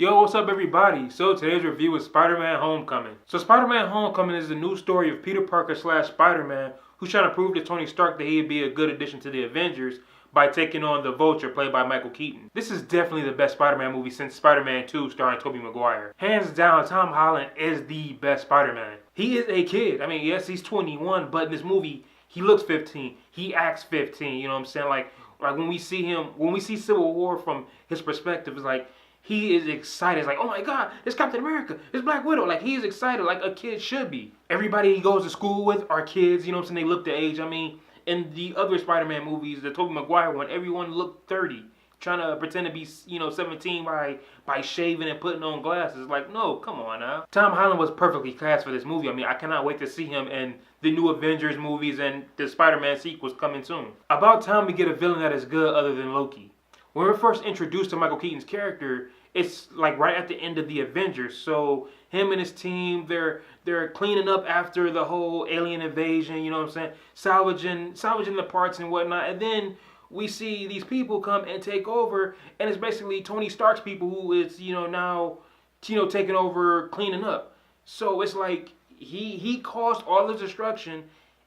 Yo, what's up everybody? So today's review is Spider-Man Homecoming. So Spider-Man Homecoming is the new story of Peter Parker slash Spider-Man who's trying to prove to Tony Stark that he'd be a good addition to the Avengers by taking on the Vulture played by Michael Keaton. This is definitely the best Spider-Man movie since Spider-Man 2 starring Tobey Maguire. Hands down, Tom Holland is the best Spider-Man. He is a kid. I mean, yes, he's 21, but in this movie, he looks 15. He acts 15, you know what I'm saying? Like when we see Civil War from his perspective, it's like, he is excited. It's like, oh my God, it's Captain America, it's Black Widow. Like, he's excited like a kid should be. Everybody he goes to school with are kids, you know what I'm saying? They look the age. I mean, in the other Spider-Man movies, the Tobey Maguire one, everyone looked 30. Trying to pretend to be, 17 by shaving and putting on glasses. Like, no, come on now. Tom Holland was perfectly cast for this movie. I mean, I cannot wait to see him in the new Avengers movies and the Spider-Man sequels coming soon. About time we get a villain that is good other than Loki. When we're first introduced to Michael Keaton's character, it's like right at the end of the Avengers. So him and his team, they're cleaning up after the whole alien invasion, you know what I'm saying? Salvaging the parts and whatnot. And then we see these people come and take over, and it's basically Tony Stark's people who is, now, taking over cleaning up. So it's like he caused all the destruction,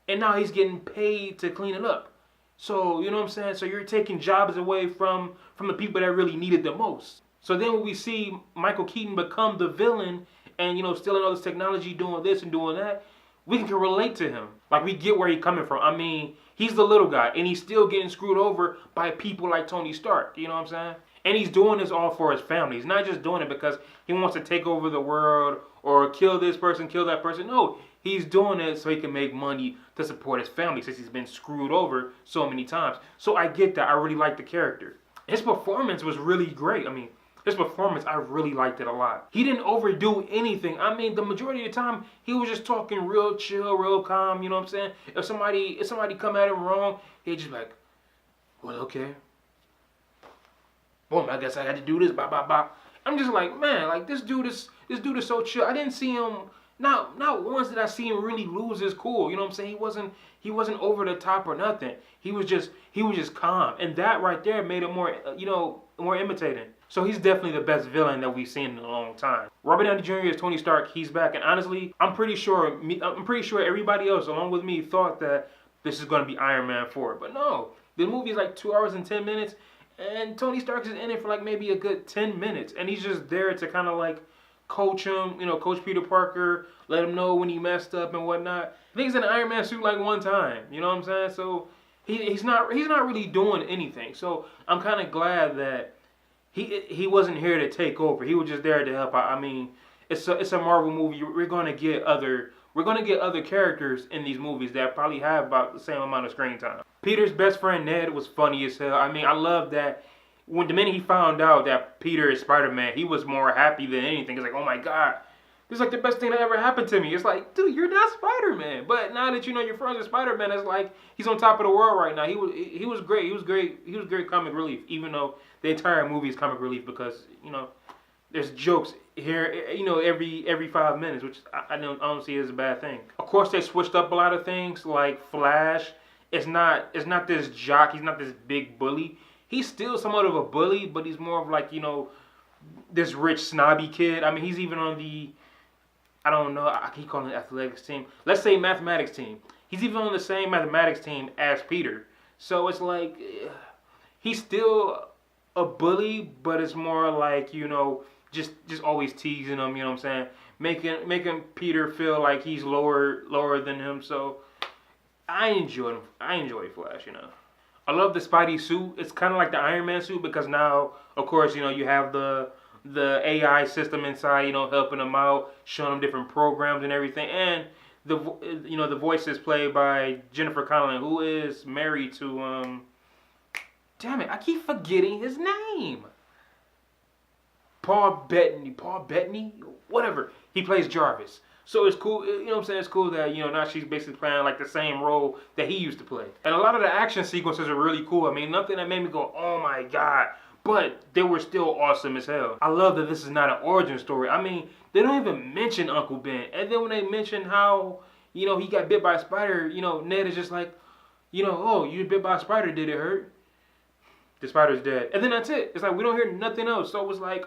and now he's getting paid to clean it up. So, you know what I'm saying? So you're taking jobs away from the people that really need it the most. So then when we see Michael Keaton become the villain and, stealing all this technology, doing this and doing that, we can relate to him. Like, we get where he's coming from. I mean, he's the little guy, and he's still getting screwed over by people like Tony Stark, you know what I'm saying? And he's doing this all for his family. He's not just doing it because he wants to take over the world or kill this person, kill that person. No, he's doing it so he can make money to support his family since he's been screwed over so many times. So I get that. I really like the character. His performance was really great. I mean, his performance, I really liked it a lot. He didn't overdo anything. I mean, the majority of the time, he was just talking real chill, real calm, you know what I'm saying? If somebody come at him wrong, he'd just be like, well, okay. Boom, I guess I had to do this, blah, blah, blah. I'm just like, man, like, this dude is so chill. I didn't see him, not once did I see him really lose his cool, you know what I'm saying? He wasn't over the top or nothing. He was just calm. And that right there made him more, more imitating. So he's definitely the best villain that we've seen in a long time. Robert Downey Jr. is Tony Stark. He's back, and honestly, I'm pretty sure everybody else, along with me, thought that this is going to be Iron Man 4. But no, the movie is like 2 hours and 10 minutes, and Tony Stark is in it for like maybe a good 10 minutes, and he's just there to kind of like coach him, coach Peter Parker, let him know when he messed up and whatnot. I think he's in an Iron Man suit like one time, you know what I'm saying? So he's not really doing anything. So I'm kind of glad that he wasn't here to take over. He was just there to help out. I mean, it's a Marvel movie. We're gonna get other characters in these movies that probably have about the same amount of screen time. Peter's best friend Ned was funny as hell. I mean, I love that when the minute he found out that Peter is Spider-Man, he was more happy than anything. It's like, oh my God, this is like the best thing that ever happened to me. It's like, dude, you're not Spider-Man. But now that you know your friends are Spider-Man, it's like he's on top of the world right now. He was great. He was great comic relief, even though the entire movie is comic relief because, there's jokes here, every 5 minutes, which I don't see as a bad thing. Of course, they switched up a lot of things, like Flash. It's not this jock. He's not this big bully. He's still somewhat of a bully, but he's more of like, this rich snobby kid. I mean, he's even on the, I don't know, I keep calling it athletics team. Let's say mathematics team. He's even on the same mathematics team as Peter. So it's like, he's still a bully, but it's more like, just always teasing him, you know what I'm saying? Making Peter feel like he's lower than him. So I enjoy Flash, I love the Spidey suit. It's kind of like the Iron Man suit because now, of course, you have the AI system inside, helping him out, showing him different programs and everything. And the voice is played by Jennifer Connelly, who is married to damn it, I keep forgetting his name. Paul Bettany, whatever. He plays Jarvis. So it's cool, it's cool that, now she's basically playing like the same role that he used to play. And a lot of the action sequences are really cool. I mean, nothing that made me go, oh my God, but they were still awesome as hell. I love that this is not an origin story. I mean, they don't even mention Uncle Ben. And then when they mention how, he got bit by a spider, Ned is just like, oh, you bit by a spider, did it hurt? The spider's dead. And then that's it. It's like, we don't hear nothing else. So it was like,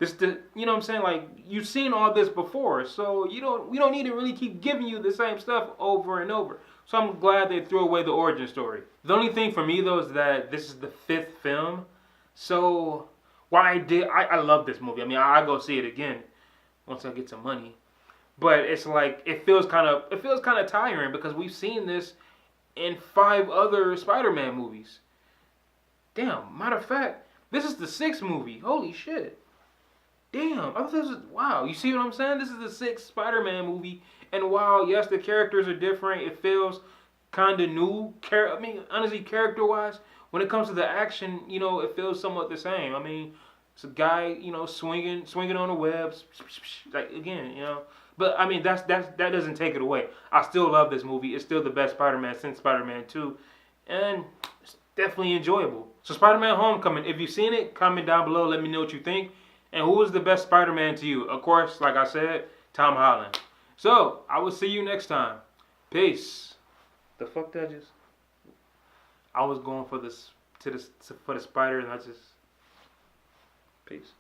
You know what I'm saying? Like, you've seen all this before, so we don't need to really keep giving you the same stuff over and over. So I'm glad they threw away the origin story. The only thing for me though is that this is the 5th film. So I love this movie. I mean, I go see it again once I get some money. But it's like it feels kind of tiring because we've seen this in 5 other Spider-Man movies. Damn, matter of fact, this is the 6th movie. Holy shit. Damn, I thought this was, wow. You see what I'm saying? This is the 6th Spider-Man movie, and while yes, the characters are different, it feels kind of new. I mean, honestly, character-wise, when it comes to the action, it feels somewhat the same. I mean, it's a guy, swinging on the webs, like again, But I mean, that doesn't take it away. I still love this movie. It's still the best Spider-Man since Spider-Man 2, and it's definitely enjoyable. So, Spider-Man: Homecoming. If you've seen it, comment down below. Let me know what you think. And who was the best Spider-Man to you? Of course, like I said, Tom Holland. So, I will see you next time. Peace. The fuck did I just... I was going for the spider and I just... Peace.